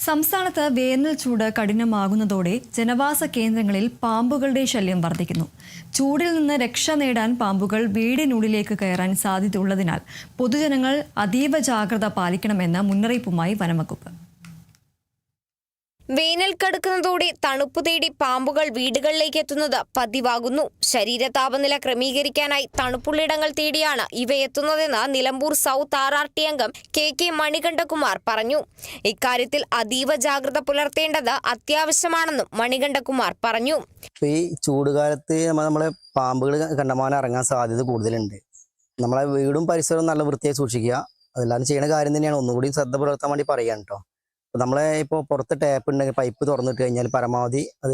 സംസ്ഥാനത്ത് വേനൽ ചൂട് കഠിനമാകുന്നതോടെ ജനവാസ കേന്ദ്രങ്ങളിൽ പാമ്പുകളുടെ ശല്യം വർദ്ധിക്കുന്നു. ചൂടിൽ നിന്ന് രക്ഷ നേടാൻ പാമ്പുകൾ വീടിനുള്ളിലേക്ക് കയറാൻ സാധ്യതയുള്ളതിനാൽ പൊതുജനങ്ങൾ അതീവ ജാഗ്രത പാലിക്കണമെന്ന് മുന്നറിയിപ്പുമായി വനംവകുപ്പ്. വേനൽ കടുക്കുന്നതോടെ തണുപ്പ് തേടി പാമ്പുകൾ വീടുകളിലേക്ക് എത്തുന്നത് പതിവാകുന്നു. ശരീര താപനില ക്രമീകരിക്കാനായി തണുപ്പുള്ളിടങ്ങൾ തേടിയാണ് ഇവ എത്തുന്നതെന്ന് നിലമ്പൂർ സൗത്ത് RRT അംഗം KK മണികണ്ഠകുമാർ പറഞ്ഞു. ഇക്കാര്യത്തിൽ അതീവ ജാഗ്രത പുലർത്തേണ്ടത് അത്യാവശ്യമാണെന്നും മണികണ്ഠകുമാർ പറഞ്ഞു. ഈ ചൂടുകാലത്ത് നമ്മളെ പാമ്പുകൾ കണ്ടമാനം ഇറങ്ങാൻ സാധ്യത കൂടുതലുണ്ട്. നമ്മളെ വീടും പരിസരവും നല്ല വൃത്തിയായി സൂക്ഷിക്കുക, അതെല്ലാം ചെയ്യുന്ന കാര്യം തന്നെയാണ്. ഒന്നുകൂടി ശ്രദ്ധ പുലർത്താൻ വേണ്ടി പറയാൻ കേട്ടോ. നമ്മളെ ഇപ്പോൾ പുറത്ത് ടാപ്പ് ഉണ്ടെങ്കിൽ പൈപ്പ് തുറന്നിട്ട് കഴിഞ്ഞാൽ പരമാവധി അത്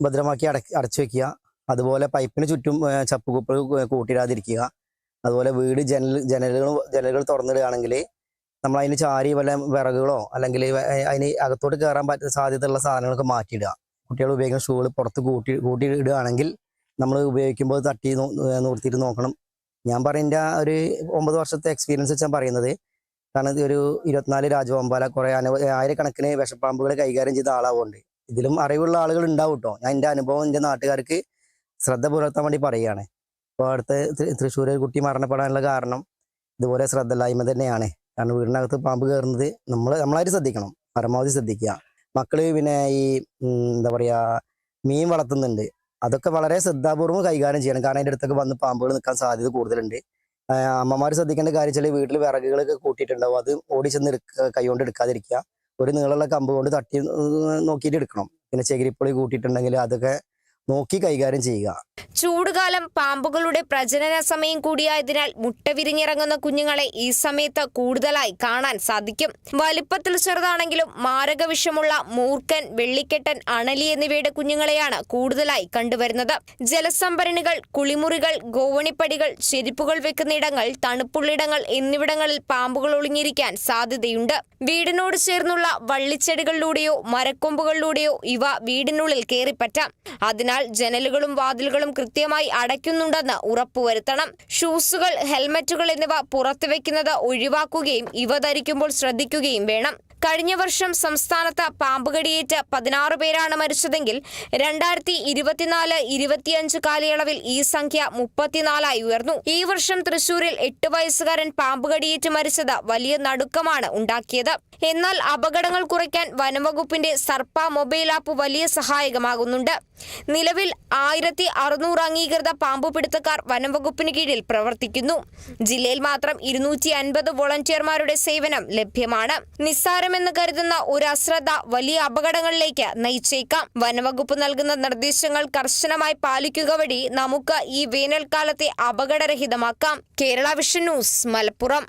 ഭദ്രമാക്കി അടച്ചു വെക്കുക. അതുപോലെ പൈപ്പിന് ചുറ്റും ചപ്പുകുപ്പകൾ കൂട്ടിടാതിരിക്കുക. അതുപോലെ വീട് ജനലുകൾ തുറന്നിടുകയാണെങ്കിൽ നമ്മൾ അതിന് ചാരി വല്ല വിറകുകളോ അല്ലെങ്കിൽ അതിന് അകത്തോട്ട് കയറാൻ സാധ്യതയുള്ള സാധനങ്ങളൊക്കെ മാറ്റിയിടുക. കുട്ടികൾ ഉപയോഗിക്കുന്ന ഷൂകൾ പുറത്ത് കൂട്ടിയിടുകയാണെങ്കിൽ നമ്മൾ ഉപയോഗിക്കുമ്പോൾ തട്ടി നിർത്തിയിട്ട് നോക്കണം. ഞാൻ പറയുന്ന ഒരു 9 വർഷത്തെ എക്സ്പീരിയൻസ് വെച്ചാൽ പറയുന്നത്. കാരണം ഒരു 24 രാജവമ്പാല കുറേ ആയിരക്കണക്കിന് വിഷപ്പാമ്പുകൾ കൈകാര്യം ചെയ്ത ആളാവുന്നുണ്ട്. ഇതിലും അറിവുള്ള ആളുകൾ ഉണ്ടാവും കേട്ടോ. ഞാൻ എൻ്റെ അനുഭവം എൻ്റെ നാട്ടുകാർക്ക് ശ്രദ്ധ പുലർത്താൻ വേണ്ടി പറയുകയാണ്. ഇപ്പോൾ അടുത്ത് തൃശ്ശൂർ ഒരു കുട്ടി മരണപ്പെടാനുള്ള കാരണം ഇതുപോലെ ശ്രദ്ധയില്ലായ്മ തന്നെയാണ്. കാരണം വീടിനകത്ത് പാമ്പ് കയറുന്നത് നമ്മളായിട്ട് ശ്രദ്ധിക്കണം, പരമാവധി ശ്രദ്ധിക്കുക. മക്കൾ പിന്നെ ഈ എന്താ പറയുക മീൻ വളർത്തുന്നുണ്ട്, അതൊക്കെ വളരെ ശ്രദ്ധാപൂർവ്വം കൈകാര്യം ചെയ്യണം. കാരണം അതിൻ്റെ അടുത്തൊക്കെ വന്ന് പാമ്പുകൾ നിൽക്കാൻ സാധ്യത കൂടുതലുണ്ട്. അമ്മമാർ ശ്രദ്ധിക്കേണ്ട കാര്യം വെച്ചാൽ വീട്ടിൽ വിറകുകളൊക്കെ കൂട്ടിയിട്ടുണ്ടാവും, അത് ഓടിച്ചെന്ന് കൈകൊണ്ട് എടുക്കാതിരിക്കുക. ഒരു നീളമുള്ള കമ്പ് കൊണ്ട് തട്ടി നോക്കിയിട്ട് എടുക്കണം. പിന്നെ ചകിരിപ്പൊളി കൂട്ടിയിട്ടുണ്ടെങ്കിൽ അതൊക്കെ നോക്കി കൈകാര്യം ചെയ്യുക. ചൂടുകാലം പാമ്പുകളുടെ പ്രജനന സമയം കൂടിയായതിനാൽ മുട്ട വിരിഞ്ഞിറങ്ങുന്ന കുഞ്ഞുങ്ങളെ ഈ സമയത്ത് കൂടുതലായി കാണാൻ സാധിക്കും. വലിപ്പത്തിൽ ചെറുതാണെങ്കിലും മാരക വിഷമുള്ള മൂർക്കൻ, വെള്ളിക്കെട്ടൻ, അണലി എന്നിവയുടെ കുഞ്ഞുങ്ങളെയാണ് കൂടുതലായി കണ്ടുവരുന്നത്. ജലസംഭരണികൾ, കുളിമുറികൾ, ഗോവണിപ്പടികൾ, ചെരുപ്പുകൾ വെക്കുന്ന ഇടങ്ങൾ, തണുപ്പുള്ളിടങ്ങൾ എന്നിവിടങ്ങളിൽ പാമ്പുകൾ ഒളിഞ്ഞിരിക്കാൻ സാധ്യതയുണ്ട്. വീടിനോട് ചേർന്നുള്ള വള്ളിച്ചെടികളിലൂടെയോ മരക്കൊമ്പുകളിലൂടെയോ ഇവ വീടിനുള്ളിൽ കയറിപ്പറ്റാം. അതിനാൽ ജനലുകളും വാതിലുകളും കൃത്യമായി അടയ്ക്കുന്നുണ്ടെന്ന് ഉറപ്പുവരുത്തണം. ഷൂസുകൾ, ഹെൽമറ്റുകൾ എന്നിവ പുറത്തു വെക്കുന്നത് ഒഴിവാക്കുകയും ഇവ ധരിക്കുമ്പോൾ ശ്രദ്ധിക്കുകയും വേണം. കഴിഞ്ഞ വർഷം സംസ്ഥാനത്ത് പാമ്പുകടിയേറ്റ് 16 പേരാണ് മരിച്ചതെങ്കിൽ 2024-25 കാലയളവിൽ ഈ സംഖ്യ 34 ഉയർന്നു. ഈ വർഷം തൃശൂരിൽ 8 വയസ്സുകാരൻ പാമ്പുകടിയേറ്റ് മരിച്ചത് വലിയ നടുക്കമാണ് ഉണ്ടാക്കിയത്. എന്നാൽ അപകടങ്ങൾ കുറയ്ക്കാൻ വനംവകുപ്പിന്റെ സർപ്പ മൊബൈൽ ആപ്പ് വലിയ സഹായകമാകുന്നുണ്ട്. നിലവിൽ 1600 അംഗീകൃത പാമ്പുപിടുത്തക്കാർ വനംവകുപ്പിന് കീഴിൽ പ്രവർത്തിക്കുന്നു. ജില്ലയിൽ മാത്രം 250 വോളണ്ടിയർമാരുടെ സേവനം ലഭ്യമാണ്. നിസ്സാരമെന്ന് കരുതുന്ന ഒരു അശ്രദ്ധ വലിയ അപകടങ്ങളിലേക്ക് നയിച്ചേക്കാം. വനംവകുപ്പ് നൽകുന്ന നിർദ്ദേശങ്ങൾ കർശനമായി പാലിക്കുക വഴി നമുക്ക് ഈ വേനൽക്കാലത്തെ അപകടരഹിതമാക്കാം. Kerala vision news, Malappuram.